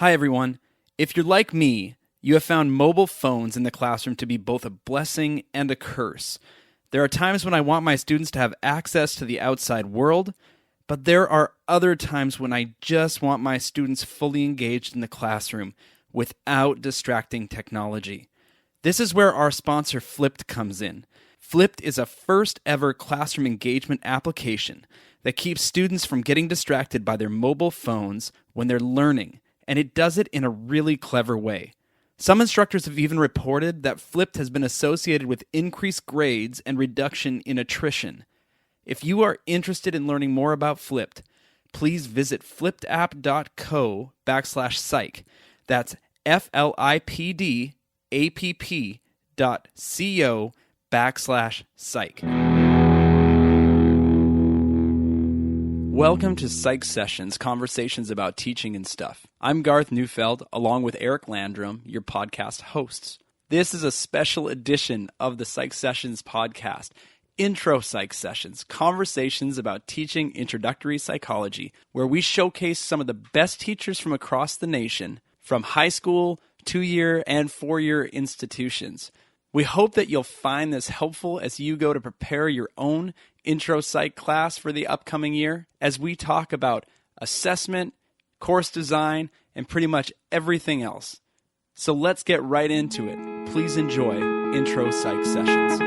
Hi, everyone. If you're like me, you have found mobile phones in the classroom to be both a blessing and a curse. There are times when I want my students to have access to the outside world, but there are other times when I just want my students fully engaged in the classroom without distracting technology. This is where our sponsor Flipped comes in. Flipped is a first-ever classroom engagement application that keeps students from getting distracted by their mobile phones when they're learning, and it does it in a really clever way. Some instructors have even reported that Flipped has been associated with increased grades and reduction in attrition. If you are interested in learning more about Flipped, please visit flippedapp.co/psych. That's FLIPPDAPP.co/psych. Welcome to Psych Sessions, conversations about teaching and stuff. I'm Garth Neufeld, along with Eric Landrum, your podcast hosts. This is a special edition of the Psych Sessions podcast, Intro Psych Sessions, conversations about teaching introductory psychology, where we showcase some of the best teachers from across the nation, from high school, 2-year, and 4-year institutions. We hope that you'll find this helpful as you go to prepare your own intro psych class for the upcoming year, as we talk about assessment, course design, and pretty much everything else. So let's get right into it. Please enjoy Intro Psych Sessions.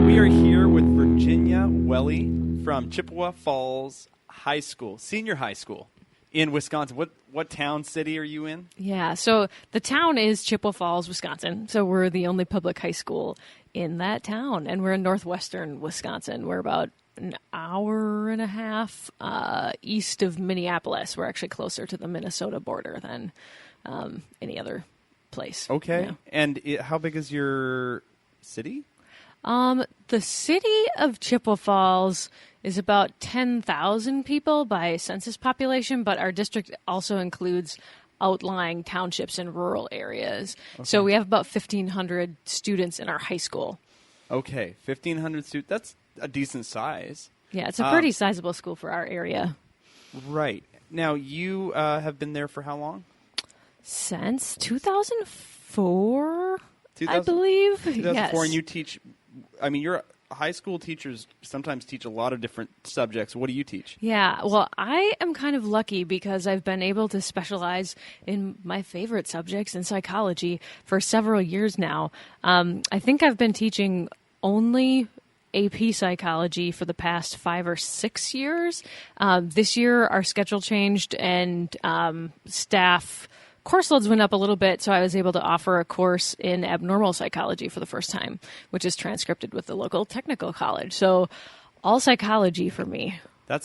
We are here with Virginia Welle from Chippewa Falls High School, senior high school in Wisconsin. What town, city are you in? Yeah, so the town is Chippewa Falls, Wisconsin. So we're the only public high school in that town, and we're in northwestern Wisconsin. We're about an hour and a half east of Minneapolis. We're actually closer to the Minnesota border than any other place. Okay, Yeah. and how big is your city? The city of Chippewa Falls is about 10,000 people by census population, but our district also includes outlying townships and rural areas. Okay. So we have about 1,500 students in our high school. Okay, 1,500 students. That's a decent size. Yeah, it's a pretty sizable school for our area. Right. Now, you have been there for how long? Since 2004, I believe. 2004, yes. And you teach, your high school teachers sometimes teach a lot of different subjects. What do you teach? Yeah, well, I am kind of lucky because I've been able to specialize in my favorite subjects in psychology for several years now. I think I've been teaching only AP psychology for the past 5 or 6 years. This year, our schedule changed and staff course loads went up a little bit, so I was able to offer a course in abnormal psychology for the first time, which is transcripted with the local technical college. So all psychology for me. I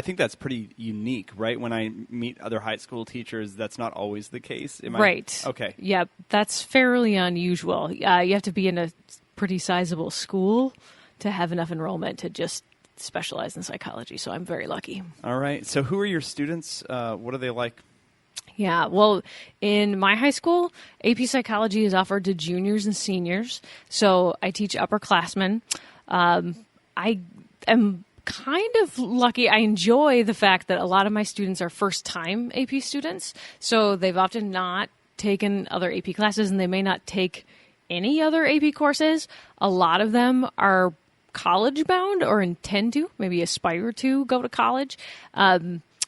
think that's pretty unique, right? When I meet other high school teachers, that's not always the case. Right. Okay. Yeah, that's fairly unusual. You have to be in a pretty sizable school to have enough enrollment to just specialize in psychology, so I'm very lucky. All right. So who are your students? What are they like? Yeah, well, in my high school, AP Psychology is offered to juniors and seniors, so I teach upperclassmen. I am kind of lucky. I enjoy the fact that a lot of my students are first-time AP students, so they've often not taken other AP classes, and they may not take any other AP courses. A lot of them are college-bound or intend to, maybe aspire to go to college.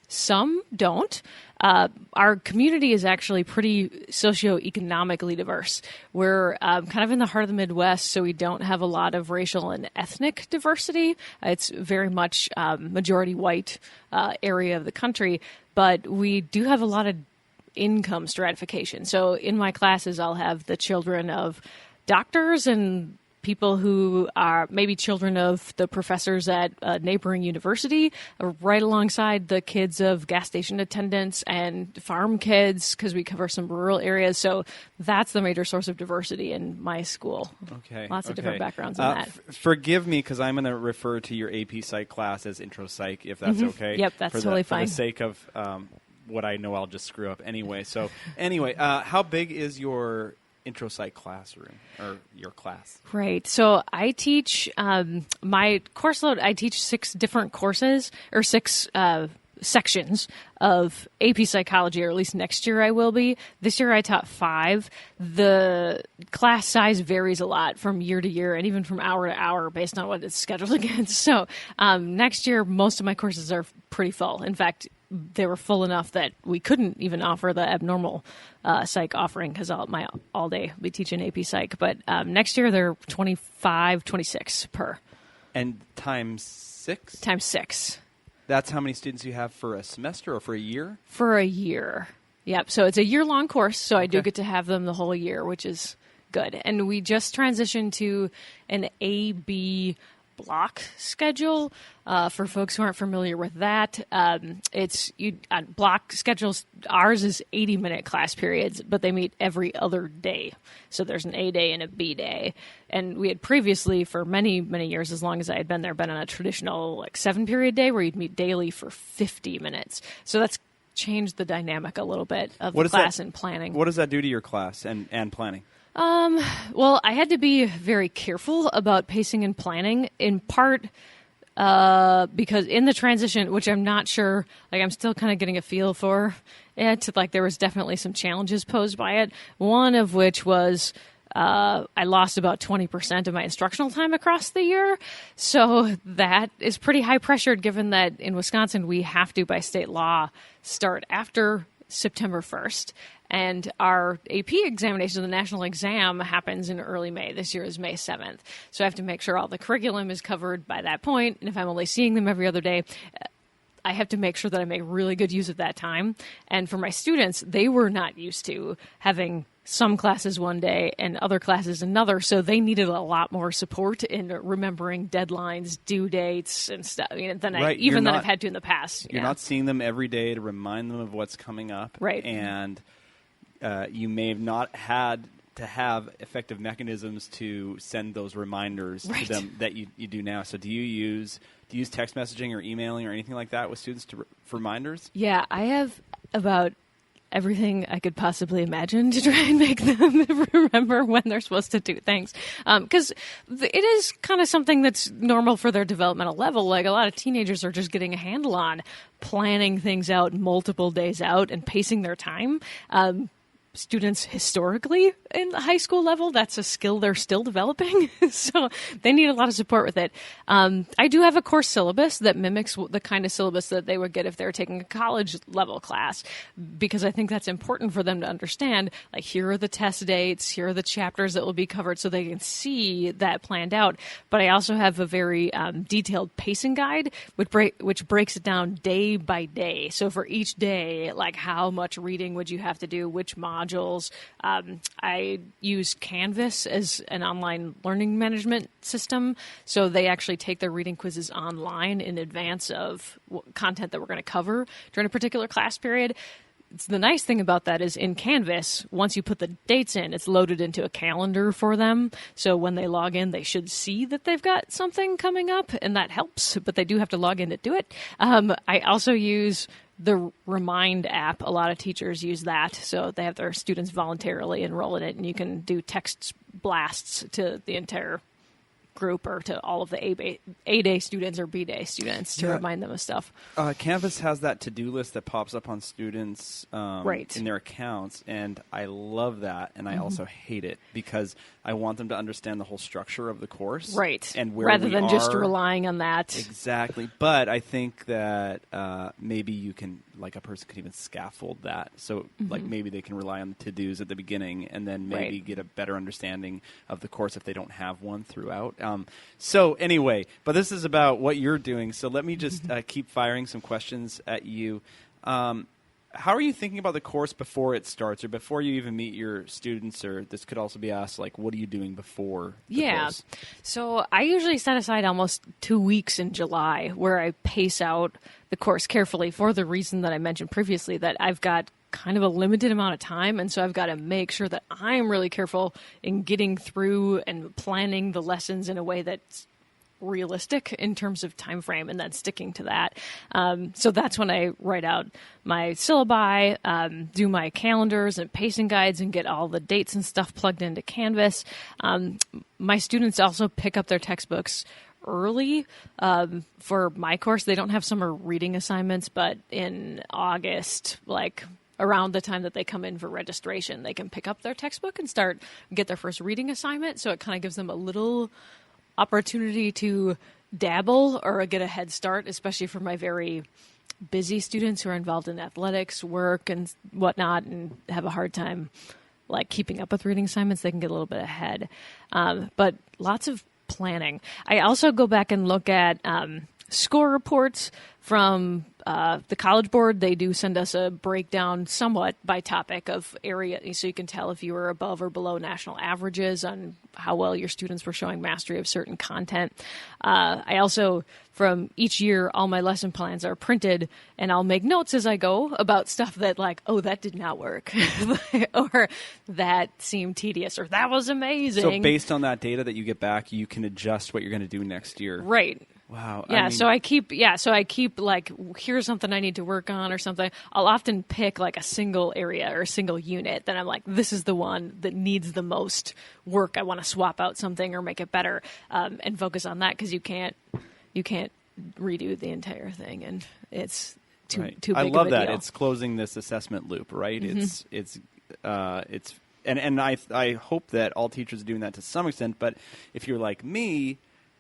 Some don't. Our community is actually pretty socioeconomically diverse. We're kind of in the heart of the Midwest, so we don't have a lot of racial and ethnic diversity. It's very much majority white area of the country, but we do have a lot of income stratification. So in my classes, I'll have the children of doctors and people who are maybe children of the professors at a neighboring university, right alongside the kids of gas station attendants and farm kids, because we cover some rural areas. So that's the major source of diversity in my school. Okay. Lots of different backgrounds in that. Forgive me, because I'm going to refer to your AP Psych class as Intro Psych, if that's okay. Yep, that's totally fine. For the sake of what I know I'll just screw up anyway. So anyway, how big is your IntroPsych classroom or your class? Right. So I teach my course load. I teach 6 different courses or 6 sections of AP Psychology, or at least next year I will be. This year I taught 5. The class size varies a lot from year to year and even from hour to hour based on what it's scheduled against. So next year, most of my courses are pretty full. In fact, they were full enough that we couldn't even offer the abnormal psych offering because all day we teach in AP Psych. But next year they're 25, 26 per. And times 6? Times 6. That's how many students you have for a semester or for a year? For a year. Yep. So it's a year-long course, so I do get to have them the whole year, which is good. And we just transitioned to an A-B block schedule. For folks who aren't familiar with that, block schedules. Ours is 80-minute class periods, but they meet every other day. So there's an A day and a B day. And we had previously, for many, many years, as long as I had been there, been on a traditional 7-period day where you'd meet daily for 50 minutes. So that's changed the dynamic a little bit of the class and planning. What does that do to your class and planning? Well, I had to be very careful about pacing and planning, in part because in the transition, which I'm not sure, I'm still kind of getting a feel for it, there was definitely some challenges posed by it, one of which was I lost about 20% of my instructional time across the year. So that is pretty high pressured, given that in Wisconsin, we have to, by state law, start after September 1st. And our AP examination, the national exam, happens in early May. This year is May 7th. So I have to make sure all the curriculum is covered by that point. And if I'm only seeing them every other day, I have to make sure that I make really good use of that time. And for my students, they were not used to having some classes one day and other classes another. So they needed a lot more support in remembering deadlines, due dates, and stuff than I've had to in the past. You're not seeing them every day to remind them of what's coming up. Right. And you may have not had to have effective mechanisms to send those reminders to them that you do now. So do you use text messaging or emailing or anything like that with students for reminders? Yeah, I have about everything I could possibly imagine to try and make them remember when they're supposed to do things. Because it is kind of something that's normal for their developmental level. A lot of teenagers are just getting a handle on planning things out multiple days out and pacing their time. Students historically in the high school level, that's a skill they're still developing. So they need a lot of support with it. I do have a course syllabus that mimics the kind of syllabus that they would get if they were taking a college level class, because I think that's important for them to understand, here are the test dates, here are the chapters that will be covered, so they can see that planned out. But I also have a very detailed pacing guide, which breaks it down day by day. So for each day, how much reading would you have to do, which modules. I use Canvas as an online learning management system. So they actually take their reading quizzes online in advance of content that we're going to cover during a particular class period. The nice thing about that is in Canvas, once you put the dates in, it's loaded into a calendar for them. So when they log in, they should see that they've got something coming up, and that helps. But they do have to log in to do it. I also use the Remind app. A lot of teachers use that. So they have their students voluntarily enroll in it, and you can do text blasts to the entire group or to all of the A-Day students or B-Day students to remind them of stuff. Canvas has that to-do list that pops up on students in their accounts, and I love that, and I also hate it because I want them to understand the whole structure of the course. Right. And where rather than just relying on that. Exactly. But I think that maybe you can, a person could even scaffold that. So, maybe they can rely on the to-dos at the beginning and then maybe get a better understanding of the course if they don't have one throughout. So anyway, but this is about what you're doing. So let me just keep firing some questions at you. How are you thinking about the course before it starts or before you even meet your students? Or this could also be asked, what are you doing before the course? So I usually set aside almost 2 weeks in July where I pace out the course carefully for the reason that I mentioned previously, that I've got kind of a limited amount of time, and so I've got to make sure that I'm really careful in getting through and planning the lessons in a way that's realistic in terms of time frame, and then sticking to that. So that's when I write out my syllabi, do my calendars and pacing guides, and get all the dates and stuff plugged into Canvas. My students also pick up their textbooks early. For my course, they don't have summer reading assignments, but in August, like around the time that they come in for registration, they can pick up their textbook and get their first reading assignment. So it kind of gives them a little opportunity to dabble or get a head start, especially for my very busy students who are involved in athletics, work, and whatnot, and have a hard time like keeping up with reading assignments. They can get a little bit ahead. But lots of planning. I also go back and look at score reports from the College Board. They do send us a breakdown somewhat by topic of area, so you can tell if you were above or below national averages on how well your students were showing mastery of certain content. I also, from each year, all my lesson plans are printed, and I'll make notes as I go about stuff that like, oh, that did not work, or that seemed tedious, or that was amazing. So based on that data that you get back, you can adjust what you're going to do next year. Right. Wow. Yeah. So I keep like, here's something I need to work on or something. I'll often pick like a single area or a single unit that I'm like, this is the one that needs the most work. I want to swap out something or make it better, and focus on that, because you can't redo the entire thing, and it's too big I love of a that. deal. It's closing this assessment loop, right? Mm-hmm. And I hope that all teachers are doing that to some extent. But if you're like me,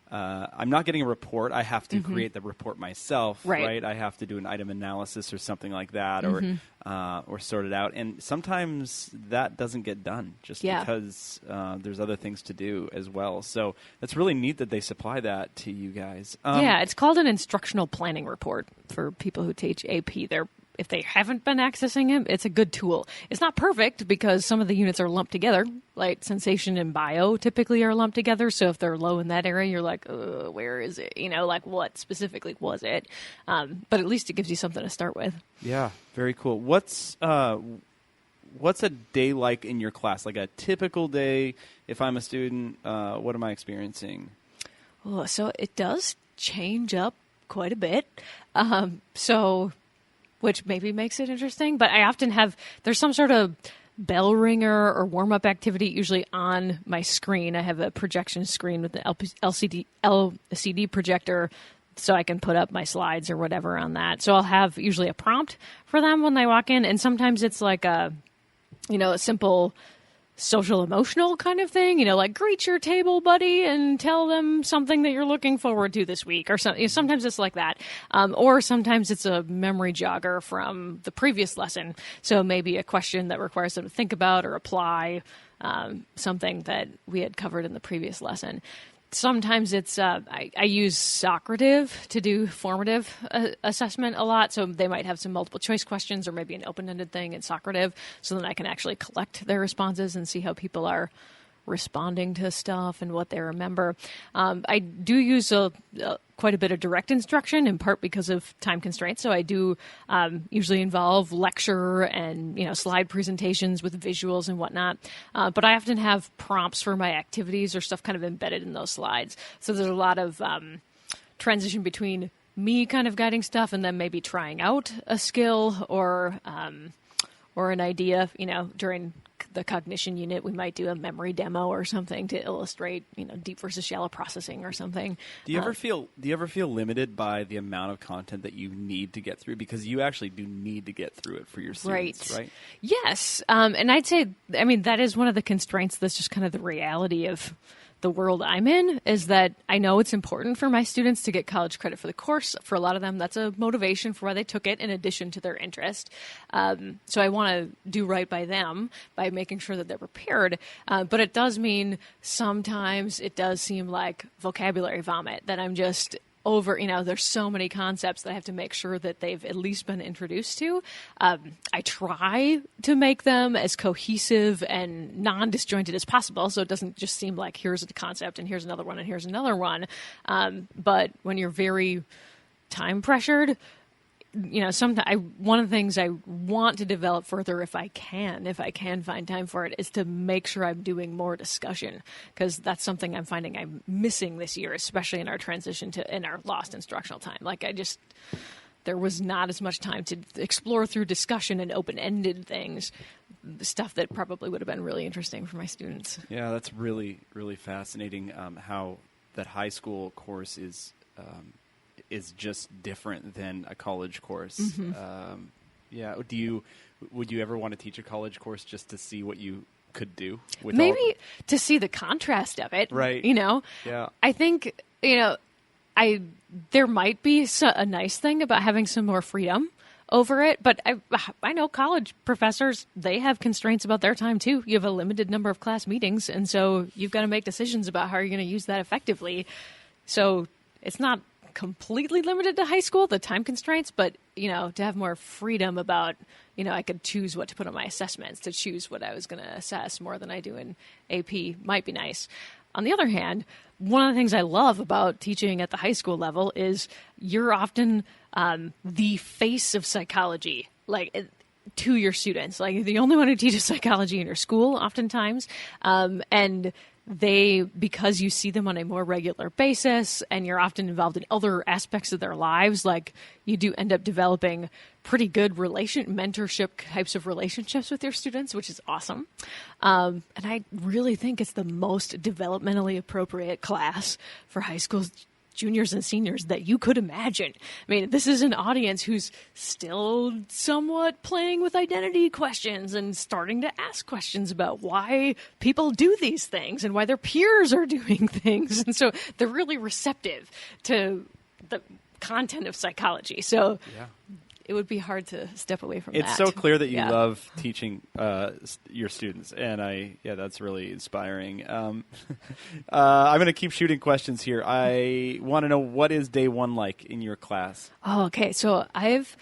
I'm not getting a report. I have to create the report myself, right? I have to do an item analysis or something like that, or sort it out. And sometimes that doesn't get done just because there's other things to do as well. So that's really neat that they supply that to you guys. It's called an instructional planning report for people who teach AP. If they haven't been accessing it, it's a good tool. It's not perfect because some of the units are lumped together, like sensation and bio typically are lumped together. So if they're low in that area, you're like, where is it? Like what specifically was it? But at least it gives you something to start with. Yeah, very cool. What's a day like in your class? Like a typical day, if I'm a student, what am I experiencing? Oh, so it does change up quite a bit. Which maybe makes it interesting, but I often there's some sort of bell ringer or warm-up activity usually on my screen. I have a projection screen with the LCD projector, so I can put up my slides or whatever on that. So I'll have usually a prompt for them when they walk in, and sometimes it's like a simple social emotional kind of thing, like greet your table buddy and tell them something that you're looking forward to this week, or something. Sometimes it's like that, or sometimes it's a memory jogger from the previous lesson. So maybe a question that requires them to think about or apply something that we had covered in the previous lesson. Sometimes it's I use Socrative to do formative assessment a lot. So they might have some multiple choice questions or maybe an open-ended thing in Socrative, so then I can actually collect their responses and see how people are responding to stuff and what they remember. I do use quite a bit of direct instruction, in part because of time constraints. So I do usually involve lecture and slide presentations with visuals and whatnot. But I often have prompts for my activities or stuff kind of embedded in those slides. So there's a lot of transition between me kind of guiding stuff and then maybe trying out a skill or an idea. During the cognition unit, we might do a memory demo or something to illustrate, deep versus shallow processing or something. Do you ever feel limited by the amount of content that you need to get through? Because you actually do need to get through it for your students, right? Yes. And I'd say, that is one of the constraints. That's just kind of the reality of the world I'm in, is that I know it's important for my students to get college credit for the course. For a lot of them, that's a motivation for why they took it in addition to their interest. So I want to do right by them by making sure that they're prepared. But it does mean sometimes it does seem like vocabulary vomit, that I'm just over, there's so many concepts that I have to make sure that they've at least been introduced to. I try to make them as cohesive and non-disjointed as possible, so it doesn't just seem like here's a concept and here's another one and here's another one. But when you're very time pressured, one of the things I want to develop further, if I can find time for it, is to make sure I'm doing more discussion, because that's something I'm finding I'm missing this year, especially in our transition in our lost instructional time. Like, there was not as much time to explore through discussion and open-ended things, stuff that probably would have been really interesting for my students. Yeah, that's really, really fascinating, how that high school course is just different than a college course. Would you ever want to teach a college course just to see what you could do? Maybe to see the contrast of it, right? Yeah. I think there might be a nice thing about having some more freedom over it, but I know college professors, they have constraints about their time too. You have a limited number of class meetings, and so you've got to make decisions about how you're going to use that effectively. So it's not completely limited to high school, the time constraints, but to have more freedom about, I could choose what to put on my assessments, to choose what I was going to assess more than I do in AP might be nice. On the other hand, one of the things I love about teaching at the high school level is you're often the face of psychology, like, to your students. Like, you're the only one who teaches psychology in your school oftentimes, and because you see them on a more regular basis and you're often involved in other aspects of their lives, like, you do end up developing pretty good mentorship types of relationships with your students, which is awesome. And I really think it's the most developmentally appropriate class for high school juniors and seniors that you could imagine. I mean, this is an audience who's still somewhat playing with identity questions and starting to ask questions about why people do these things and why their peers are doing things. And so they're really receptive to the content of psychology. So it would be hard to step away from that. It's so clear that you love teaching your students, and that's really inspiring. I'm going to keep shooting questions here. I want to know, what is day one like in your class? Oh, okay. So I've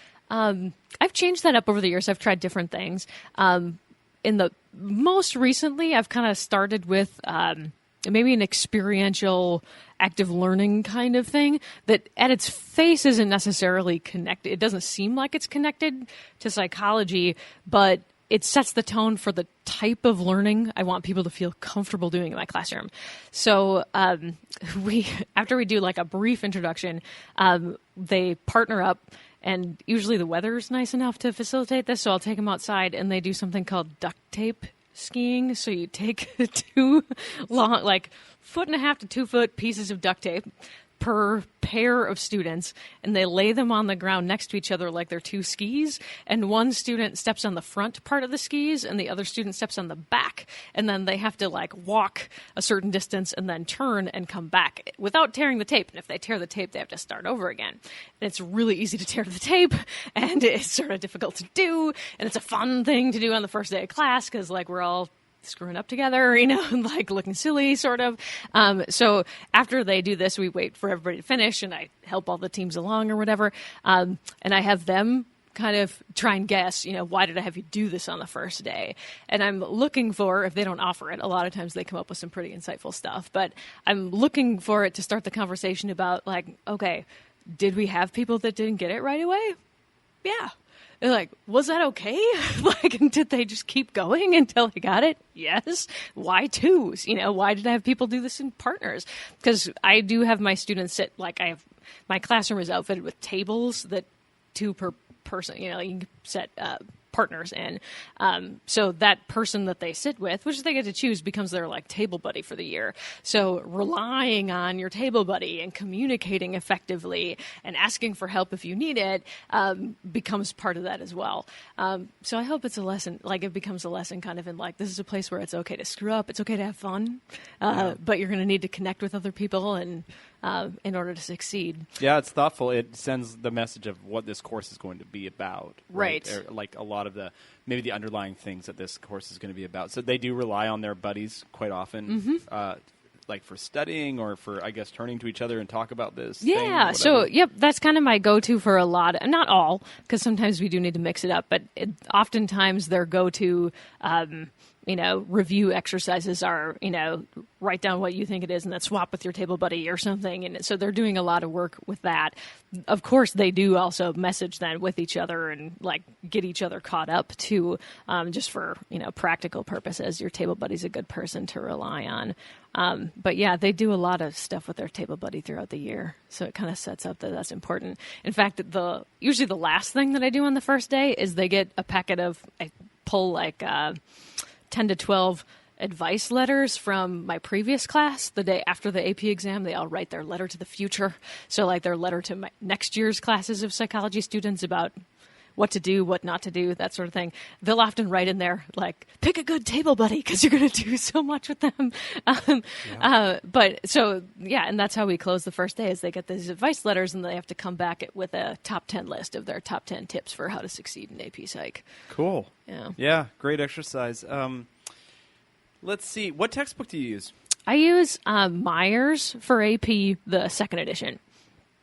changed that up over the years. I've tried different things. Most recently, I've kind of started with maybe an experiential active learning kind of thing that at its face isn't necessarily connected. It doesn't seem like it's connected to psychology, but it sets the tone for the type of learning I want people to feel comfortable doing in my classroom. So after we do like a brief introduction, they partner up, and usually the weather's nice enough to facilitate this, so I'll take them outside and they do something called duct tape skiing. So you take 2 long, like 1.5 to 2 foot pieces of duct tape per pair of students, and they lay them on the ground next to each other like they're 2 skis, and one student steps on the front part of the skis and the other student steps on the back, and then they have to like walk a certain distance and then turn and come back without tearing the tape. And if they tear the tape, they have to start over again. And it's really easy to tear the tape, and it's sort of difficult to do, and it's a fun thing to do on the first day of class because like we're all screwing up together, and like looking silly, sort of. So after they do this, we wait for everybody to finish, and I help all the teams along or whatever. And I have them kind of try and guess, why did I have you do this on the first day? And I'm looking for, if they don't offer it, a lot of times they come up with some pretty insightful stuff, but I'm looking for it to start the conversation about like, okay, did we have people that didn't get it right away? Yeah. They're like, was that okay? Like, did they just keep going until they got it? Yes. Why 2s? Why did I have people do this in partners? Because I do have my students sit, like, my classroom is outfitted with tables that 2 per person, you can set partners in. So that person that they sit with, which they get to choose, becomes their like table buddy for the year. So relying on your table buddy and communicating effectively and asking for help if you need it becomes part of that as well. So I hope it's a lesson, like it becomes a lesson kind of in like, this is a place where it's okay to screw up. It's okay to have fun, but you're going to need to connect with other people and in order to succeed. Yeah, it's thoughtful. It sends the message of what this course is going to be about. Right. Or like a lot of maybe the underlying things that this course is going to be about. So they do rely on their buddies quite often, like for studying or for, I guess, turning to each other and talk about this. Yeah. So, yep, that's kind of my go-to for a lot. Not all, because sometimes we do need to mix it up, but oftentimes their go-to review exercises are, write down what you think it is and then swap with your table buddy or something. And so they're doing a lot of work with that. Of course, they do also message then with each other and like get each other caught up too, just for, practical purposes. Your table buddy's a good person to rely on. But yeah, they do a lot of stuff with their table buddy throughout the year. So it kind of sets up that that's important. In fact, usually the last thing that I do on the first day is they get a packet I pull like 10 to 12 advice letters from my previous class. The day after the AP exam, they all write their letter to the future. So like their letter to my next year's classes of psychology students about what to do, what not to do, that sort of thing. They'll often write in there, like, pick a good table buddy because you're going to do so much with them. And that's how we close the first day is they get these advice letters and they have to come back with a top 10 list of their top 10 tips for how to succeed in AP Psych. Cool. Yeah. Yeah, great exercise. Let's see. What textbook do you use? I use Myers for AP, the second edition.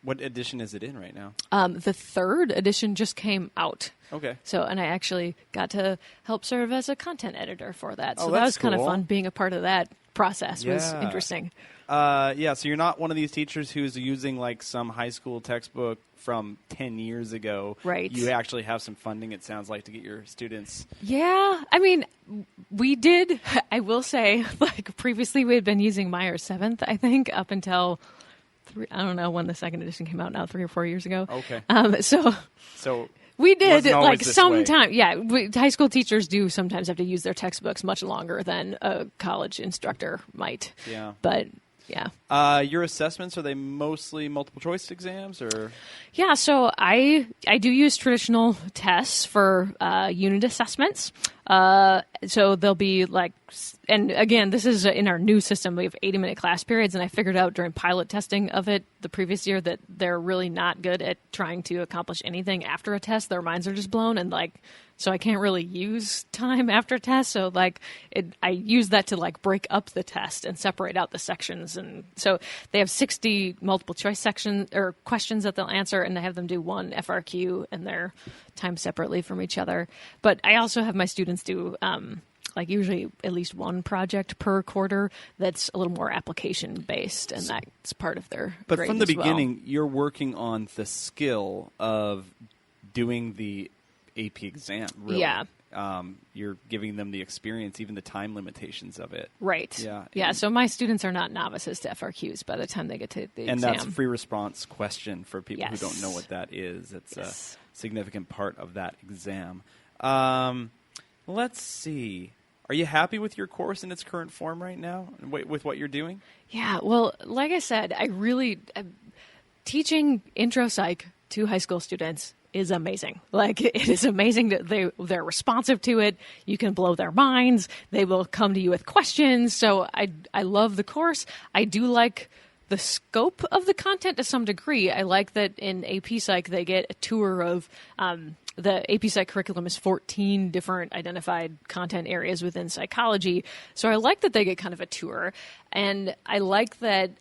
What edition is it in right now? The third edition just came out. Okay. So, and I actually got to help serve as a content editor for that. So that was kind of fun. Being a part of that process was interesting. So you're not one of these teachers who's using like some high school textbook from 10 years ago. Right. You actually have some funding, it sounds like, to get your students. Yeah. I mean, we did, I will say, like previously we had been using Myers 7th, I think, up until... I don't know when the second edition came out now, 3 or 4 years ago. Okay. So we did like sometimes. Yeah, high school teachers do sometimes have to use their textbooks much longer than a college instructor might. Yeah. But yeah. Your assessments, are they mostly multiple choice exams or? Yeah, so I do use traditional tests for unit assessments. So they'll be like, and again, this is in our new system. We have 80-minute class periods, and I figured out during pilot testing of it the previous year that they're really not good at trying to accomplish anything after a test. Their minds are just blown, and like, so I can't really use time after test. So like, I use that to like break up the test and separate out the sections. And so they have 60 multiple choice sections or questions that they'll answer, and I have them do one FRQ, and they're timed separately from each other. But I also have my students do like usually at least one project per quarter that's a little more application based, and that's part of their But grade from the as well. beginning, you're working on the skill of doing the AP exam, really. Yeah. You're giving them the experience, even the time limitations of it. Right. Yeah. Yeah. So my students are not novices to FRQs by the time they get to the and exam. that's free response question for people Yes. who don't know what that is. It's Yes. a significant part of that exam. Let's see. Are you happy with your course in its current form right now, with what you're doing? Yeah. Well, like I said, teaching intro psych to high school students is amazing. Like, it is amazing that they're responsive to it. You can blow their minds. They will come to you with questions. So I love the course. I do like the scope of the content to some degree. I like that in AP Psych they get a tour of the AP Psych curriculum is 14 different identified content areas within psychology. So I like that they get kind of a tour. And I like that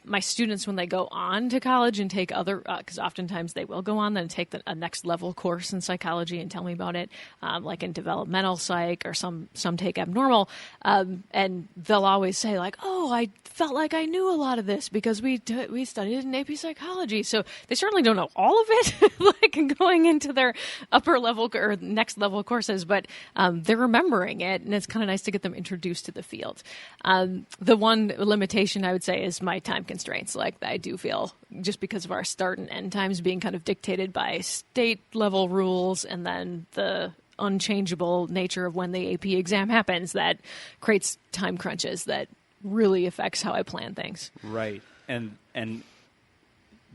my students, when they go on to college and take other, because oftentimes they will go on and take a next level course in psychology and tell me about it, like in developmental psych, or some take abnormal. And they'll always say like, oh, I felt like I knew a lot of this because we studied it in AP Psychology. So they certainly don't know all of it, like going into their upper level or next level courses, but they're remembering it, and it's kind of nice to get them introduced to the field. The one limitation I would say is my time constraints. Like, I do feel, just because of our start and end times being kind of dictated by state level rules, and then the unchangeable nature of when the AP exam happens, that creates time crunches that really affects how I plan things. Right. And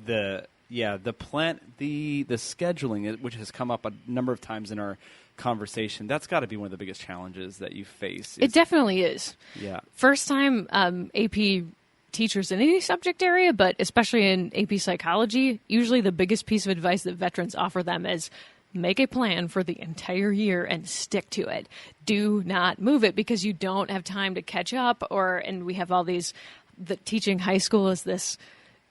the scheduling, which has come up a number of times in our conversation, that's got to be one of the biggest challenges that you face. It definitely is. Yeah. First time AP teachers in any subject area, but especially in AP Psychology, usually the biggest piece of advice that veterans offer them is make a plan for the entire year and stick to it. Do not move it, because you don't have time to catch up, and we have all these, that teaching high school is this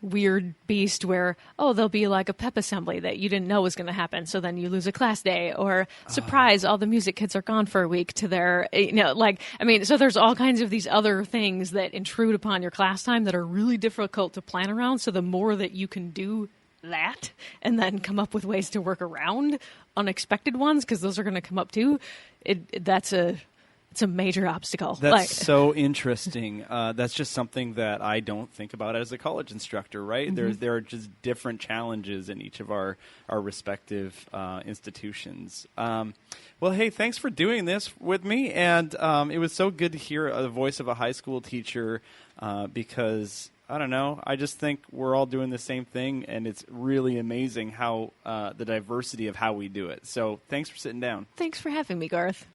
weird beast where, oh, there'll be like a pep assembly that you didn't know was going to happen. So then you lose a class day, or surprise, all the music kids are gone for a week to their, so there's all kinds of these other things that intrude upon your class time that are really difficult to plan around. So the more that you can do that and then come up with ways to work around unexpected ones, because those are going to come up too, it's a major obstacle. That's so interesting. That's just something that I don't think about as a college instructor, right? Mm-hmm. There are just different challenges in each of our respective institutions. Well, hey, thanks for doing this with me. And it was so good to hear the voice of a high school teacher because, I don't know, I just think we're all doing the same thing. And it's really amazing how the diversity of how we do it. So thanks for sitting down. Thanks for having me, Garth.